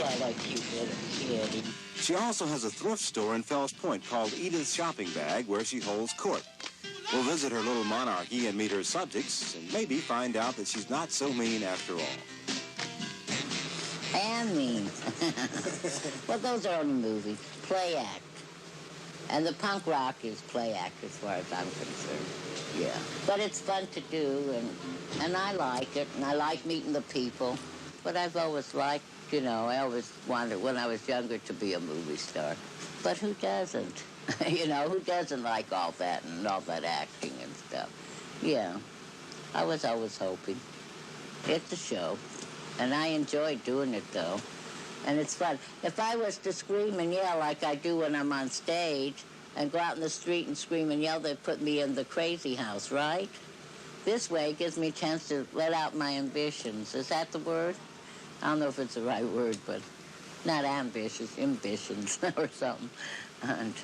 I like cute little kitty. She also has a thrift store in Fells Point called Edith's Shopping Bag, where she holds court. We'll visit her little monarchy and meet her subjects, and maybe find out that she's not so mean after all. I am mean. Well, those are only movies. Play act. And the punk rock is play act as far as I'm concerned. Yeah. But it's fun to do, and I like it, and I like meeting the people. But I've always liked, you know, I always wanted, when I was younger, to be a movie star. But who doesn't? You know, who doesn't like all that and all that acting and stuff? Yeah. I was always hoping. It's a show. And I enjoy doing it, though. And it's fun. If I was to scream and yell like I do when I'm on stage and go out in the street and scream and yell, they'd put me in the crazy house, right? This way it gives me a chance to let out my ambitions. Is that the word? I don't know if it's the right word, but not ambitious, ambitions or something. And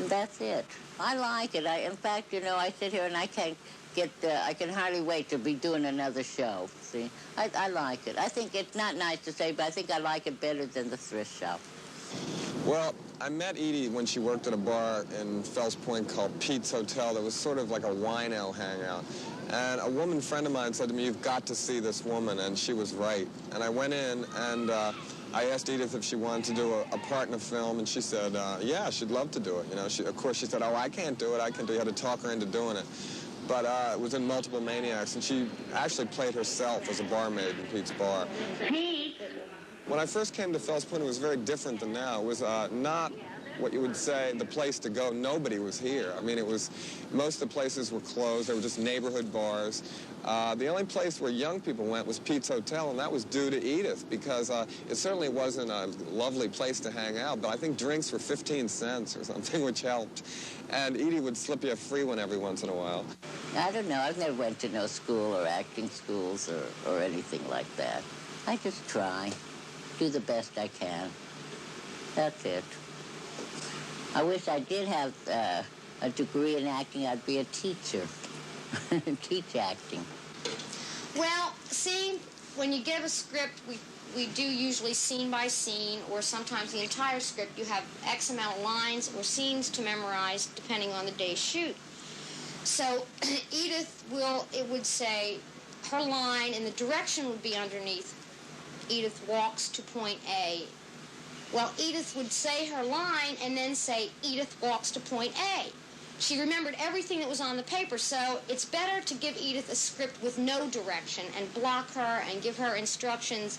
that's it. I like it. In fact, you know, I sit here and I can't I can hardly wait to be doing another show, see? I like it. I think it's not nice to say, but I think I like it better than the thrift shop. Well, I met Edie when she worked at a bar in Fells Point called Pete's Hotel that was sort of like a wino hangout. And a woman friend of mine said to me, "You've got to see this woman," and she was right. And I went in and I asked Edith if she wanted to do a part in a film, and she said, yeah, she'd love to do it. You know, of course, she said, "Oh, I can't do it, I can do it." You had to talk her into doing it. But it was in Multiple Maniacs, and she actually played herself as a barmaid in Pete's bar. Pete! When I first came to Fells Point, it was very different than now. It was not what you would say the place to go. Nobody was here. I mean, most of the places were closed. They were just neighborhood bars. The only place where young people went was Pete's Hotel, and that was due to Edith, because it certainly wasn't a lovely place to hang out, but I think drinks were 15 cents or something, which helped. And Edie would slip you a free one every once in a while. I don't know. I've never went to no school or acting schools or anything like that. I just try. Do the best I can. That's it. I wish I did have a degree in acting. I'd be a teacher. Teach acting. Well, see, when you get a script, we do usually scene by scene, or sometimes the entire script. You have X amount of lines or scenes to memorize depending on the day's shoot. So Edith it would say, her line and the direction would be underneath, Edith walks to point A. Well, Edith would say her line and then say, Edith walks to point A. She remembered everything that was on the paper, so it's better to give Edith a script with no direction and block her and give her instructions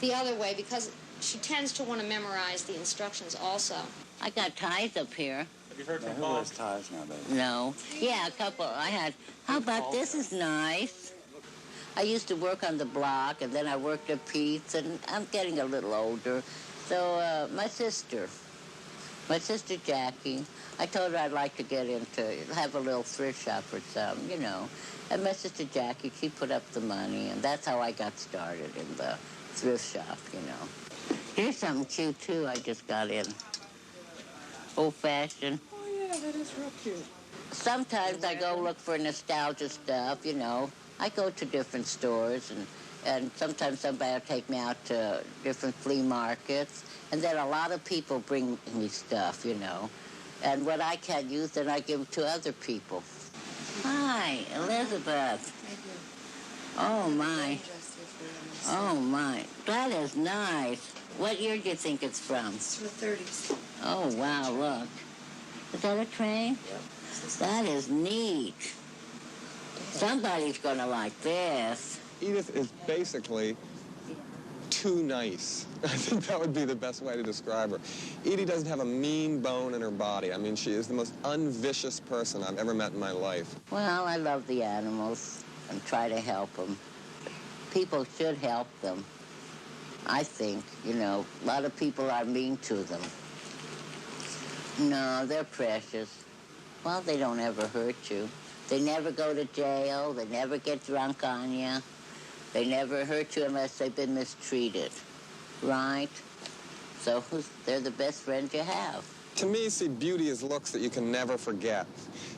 the other way, because she tends to want to memorize the instructions also. I got ties up here. Have you heard from Bob? Who wears ties nowadays? No. Yeah, a couple. I had. How about this is nice. I used to work on the block, and then I worked at Pete's, and I'm getting a little older. So my sister Jackie, I told her I'd like to get into, have a little thrift shop or something, you know. And my sister Jackie, she put up the money, and that's how I got started in the thrift shop, you know. Here's something cute, too, I just got in. Old-fashioned. Oh, yeah, that is real cute. Sometimes I go look for nostalgia stuff, you know. I go to different stores, and sometimes somebody will take me out to different flea markets, and then a lot of people bring me stuff, you know. And what I can't use, then I give to other people. Hi, Elizabeth. Oh, my. Oh, my. That is nice. What year do you think it's from? It's from the 30s. Oh, wow, look. Is that a train? Yep. That is neat. Somebody's going to like this. Edith is basically too nice. I think that would be the best way to describe her. Edie doesn't have a mean bone in her body. I mean, she is the most unvicious person I've ever met in my life. Well, I love the animals and try to help them. People should help them, I think. You know, a lot of people are mean to them. No, they're precious. Well, they don't ever hurt you. They never go to jail. They never get drunk on you. They never hurt you unless they've been mistreated, right? So they're the best friends you have. To me, see, beauty is looks that you can never forget.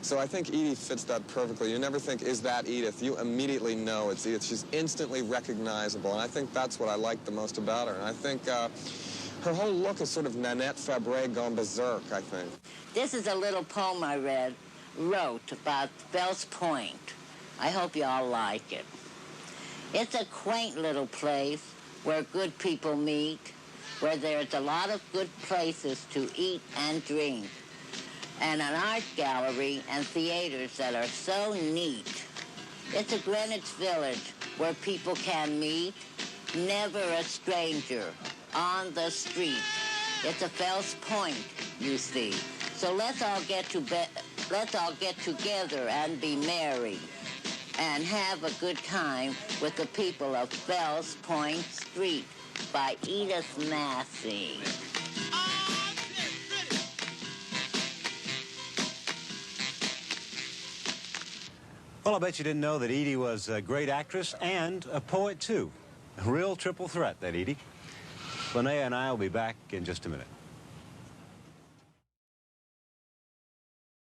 So I think Edith fits that perfectly. You never think, is that Edith? You immediately know it's Edith. She's instantly recognizable, and I think that's what I like the most about her. And I think her whole look is sort of Nanette Fabre gone berserk, I think. This is a little poem I wrote about Fells Point. I hope you all like it. It's a quaint little place where good people meet, where there's a lot of good places to eat and drink, and an art gallery and theaters that are so neat. It's a Greenwich Village where people can meet, never a stranger, on the street. It's a Fells Point, you see. So let's all get together and be merry and have a good time with the people of Fells Point Street by Edith Massey. Well, I bet you didn't know that Edie was a great actress and a poet, too. A real triple threat, that Edie. Linnea and I will be back in just a minute.